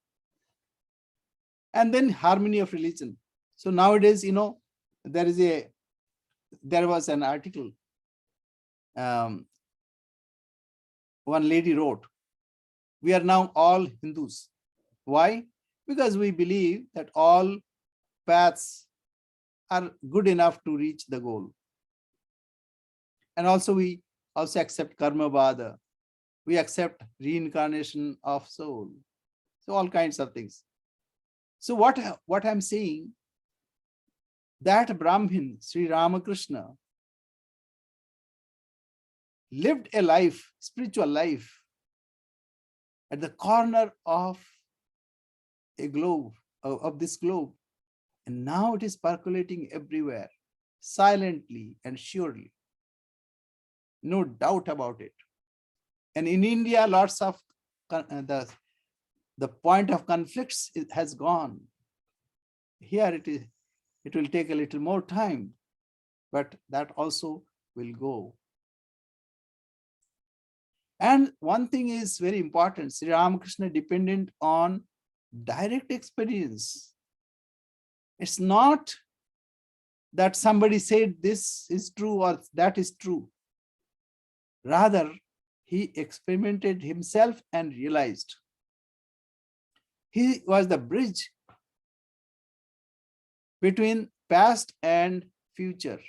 Speaker 1: And then harmony of religion. So nowadays, there was an article. One lady wrote, we are now all Hindus. Why? Because we believe that all paths are good enough to reach the goal. And also we also accept karma vada. We accept reincarnation of soul. So all kinds of things. So what I'm saying, that Brahmin, Sri Ramakrishna, lived a life, spiritual life, at the corner of a globe, of this globe. And now it is percolating everywhere, silently and surely. No doubt about it. And in India, lots of the point of conflicts has gone. Here it will take a little more time, but that also will go. And one thing is very important, Sri Ramakrishna dependent on direct experience. It's not that somebody said this is true or that is true. Rather, he experimented himself and realized he was the bridge between past and future.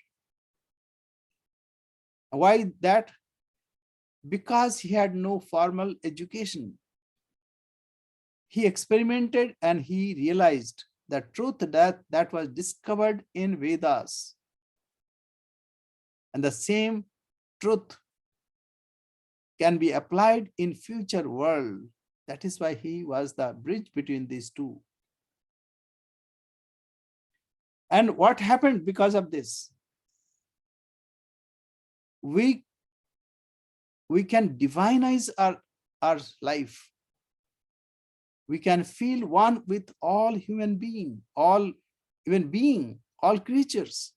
Speaker 1: Why that? Because he had no formal education. He experimented and he realized the truth that was discovered in Vedas. And the same truth can be applied in future world. That is why he was the bridge between these two. And what happened because of this? We can divinize our life. We can feel one with all human being, all creatures.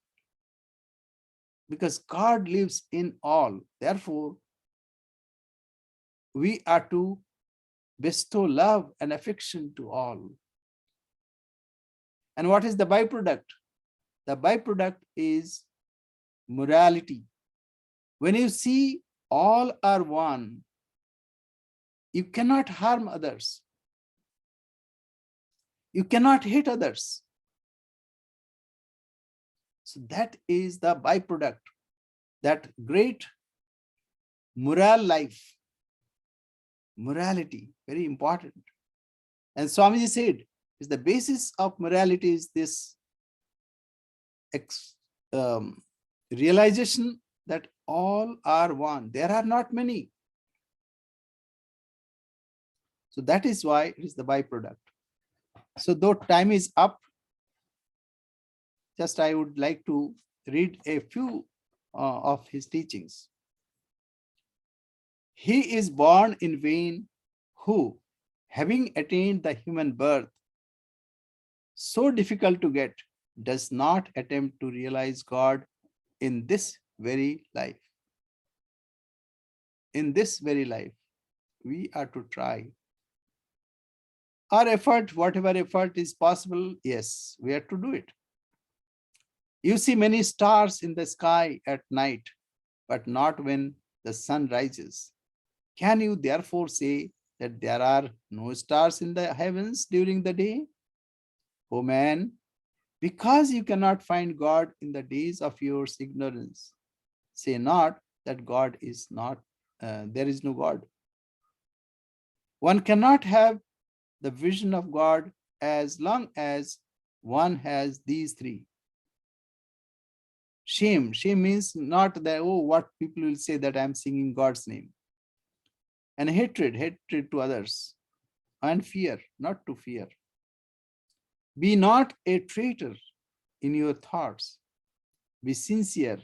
Speaker 1: Because God lives in all. Therefore, we are to bestow love and affection to all. And what is the byproduct? The byproduct is morality. When you see all are one, you cannot harm others. You cannot hate others. So that is the byproduct, that great moral life. Morality, very important. And Swamiji said, is the basis of morality is this realization that all are one. There are not many. So that is why it is the byproduct. So though time is up, just I would like to read a few of his teachings. He is born in vain who, having attained the human birth, so difficult to get, does not attempt to realize God in this very life. In this very life, we are to try. Our effort, whatever effort is possible, yes, we have to do it. You see many stars in the sky at night, but not when the sun rises. Can you therefore say that there are no stars in the heavens during the day? O man, because you cannot find God in the days of your ignorance, say not that God is not, there is no God. One cannot have the vision of God as long as one has these three. Shame means not that, oh, what people will say that I'm singing God's name. And hatred to others. And fear, not to fear. Be not a traitor in your thoughts. Be sincere,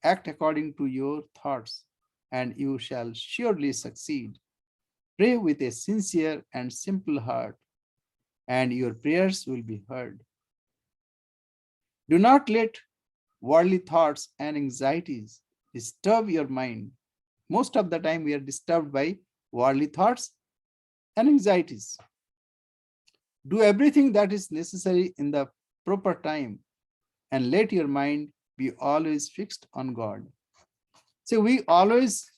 Speaker 1: act according to your thoughts, and you shall surely succeed. Pray with a sincere and simple heart, and your prayers will be heard. Do not let worldly thoughts and anxieties disturb your mind. Most of the time we are disturbed by worldly thoughts and anxieties. Do everything that is necessary in the proper time and let your mind be always fixed on God. So we always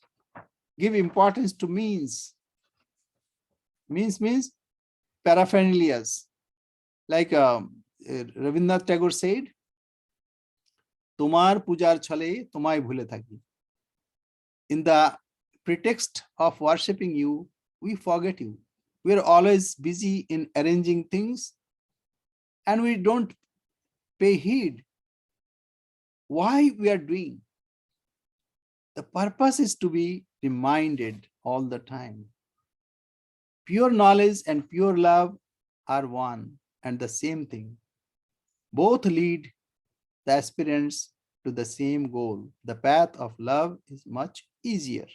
Speaker 1: give importance to means. Means paraphernalias. Like Rabindranath Tagore said, Tomar pujar chale tomai bhule thaki. In the pretext of worshipping you, we forget you. We are always busy in arranging things and we don't pay heed why we are doing. The purpose is to be reminded all the time. Pure knowledge and pure love are one and the same thing. Both lead the aspirants to the same goal. The path of love is much easier.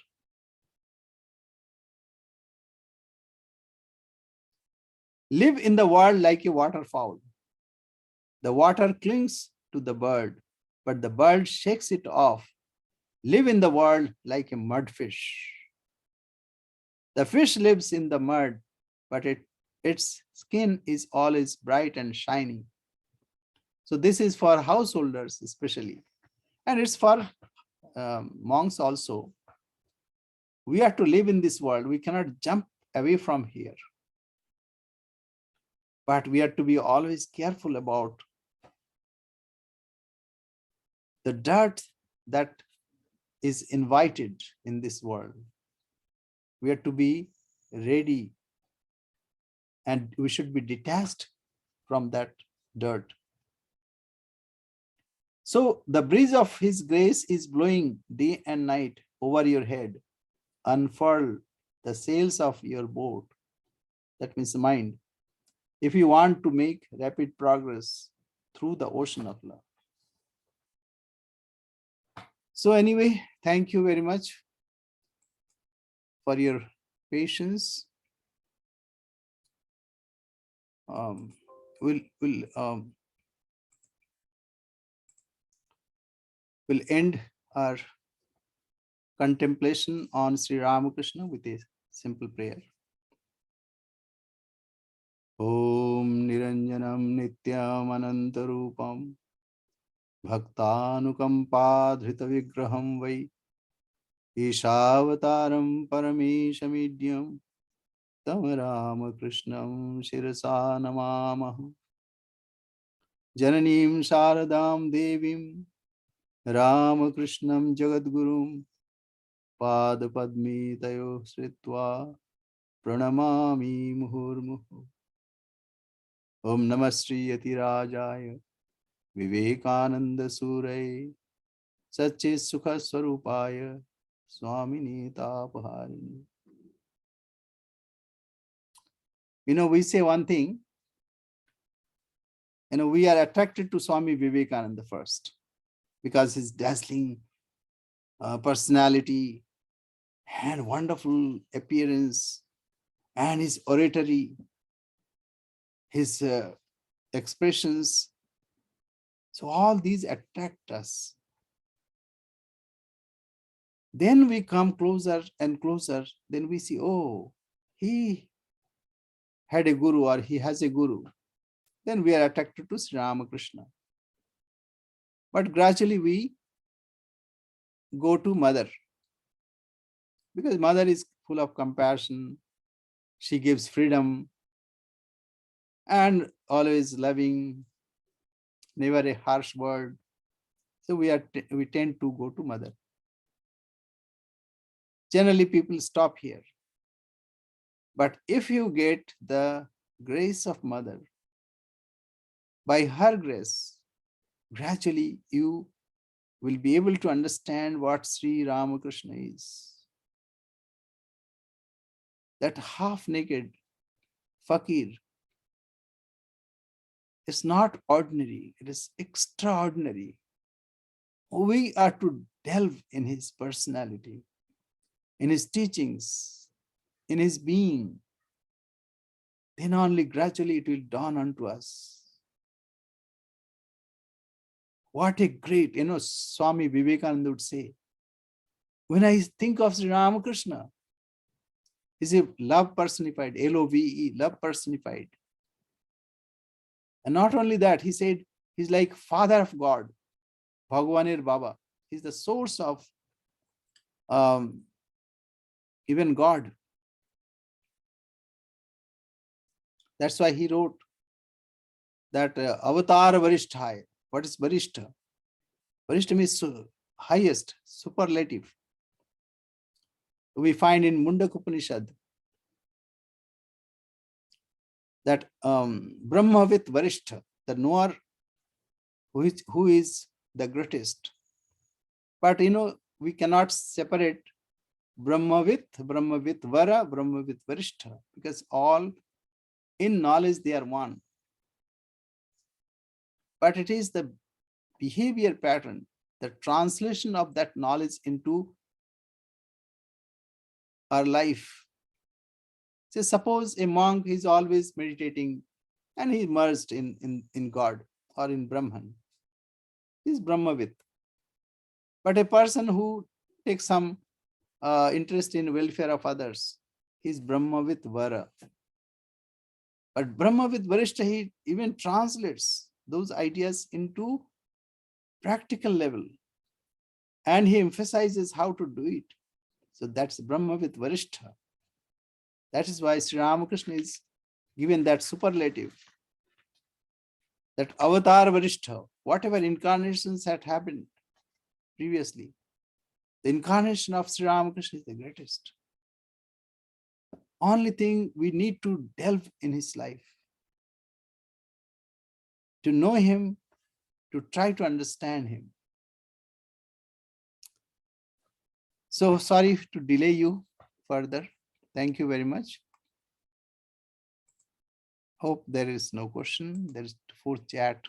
Speaker 1: Live in the world like a waterfowl. The water clings to the bird, but the bird shakes it off. Live in the world like a mudfish. The fish lives in the mud, but its skin is always bright and shiny. So this is for householders especially, and it's for monks also. We are to live in this world. We cannot jump away from here. But we are to be always careful about the dirt that is invited in this world. We are to be ready, and we should be detached from that dirt. So the breeze of his grace is blowing day and night over your head. Unfurl the sails of your boat. That means mind. If you want to make rapid progress through the ocean of love. So anyway, thank you very much for your patience. We'll end our contemplation on Sri Ramakrishna with a simple prayer. Om Niranjanam Nityam Anantarupam Bhaktanukampadhrita Vigraham Vai Ishavataram Parameshamidhyam Tam Ramakrishnam Shirasa Namamah Jananim Sharadam Devim Ramakrishnam Jagadgurum Padapadmi Tayo Sritva Pranamami Muhurmuhu. Om Namah Sri Yatirajaya Vivekananda Suray Sache Sukha Swarupaya Swamini Tapaharini. We say one thing, we are attracted to Swami Vivekananda first because his dazzling personality and wonderful appearance and his oratory, his expressions. So all these attract us. Then we come closer and closer. Then we see, oh, he had a guru or he has a guru. Then we are attracted to Sri Ramakrishna. But gradually we go to mother, because mother is full of compassion. She gives freedom and always loving, never a harsh word. So we tend to go to mother. Generally people stop here. But if you get the grace of mother, by her grace, gradually you will be able to understand what Sri Ramakrishna is. That half-naked fakir is not ordinary, it is extraordinary. We are to delve in his personality, in his teachings, in his being. Then only gradually it will dawn unto us. What a great, Swami Vivekananda would say, when I think of Sri Ramakrishna, he's a love personified, Love, love personified. And not only that, he said, he's like Father of God, Bhagwanir Baba. He's the source of even God. That's why he wrote that Avatar Varishtha. What is Varishtha? Varishtha means highest, superlative. We find in Mundak Upanishad that Brahmavit Varishtha, the knower who is the greatest. But we cannot separate Brahmavit Vara, Brahmavit Varishtha, because all in knowledge they are one. But it is the behavior pattern, the translation of that knowledge into our life. So suppose a monk is always meditating and he immersed in God or in Brahman. He's Brahmavit. But a person who takes some interest in welfare of others, he's Brahmavit Vara. But Brahmavit Varishtha, he even translates those ideas into practical level. And he emphasizes how to do it. So that's Brahma with Varishtha. That is why Sri Ramakrishna is given that superlative, that avatar Varishtha, whatever incarnations had happened previously, the incarnation of Sri Ramakrishna is the greatest. Only thing we need to delve in his life, to know him, to try to understand him. So sorry to delay you further. Thank you very much. Hope there is no question. There is fourth chat.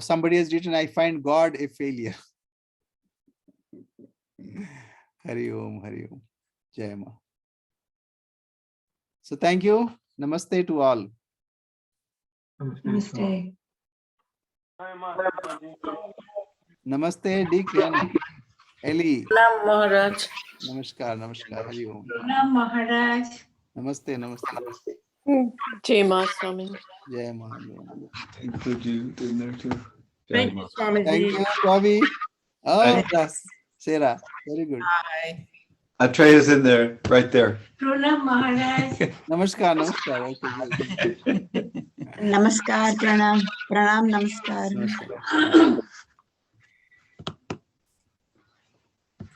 Speaker 1: Somebody has written, I find God a failure. Hari Om, Hari Om. Jai Ma. So thank you. Namaste to all.
Speaker 2: Namaste.
Speaker 1: Namaste, Deacon. Eli.
Speaker 3: Pranam Maharaj.
Speaker 1: Namaskar, namaskar. Hari Om.
Speaker 2: Pranam Maharaj.
Speaker 1: Namaste, namaste.
Speaker 3: Jai Ma Swami.
Speaker 1: Jai Ma.
Speaker 4: Include you in there too.
Speaker 3: Thank you, Swami.
Speaker 1: Thank you, Bobby. Oh, yes. Sarah. Very good.
Speaker 3: Bye.
Speaker 4: Atreya is in there, right there.
Speaker 2: Pranam Maharaj.
Speaker 1: Namaskar, namaskar. Okay, good.
Speaker 5: Namaskar, pranam, namaskar.
Speaker 1: Namaskar.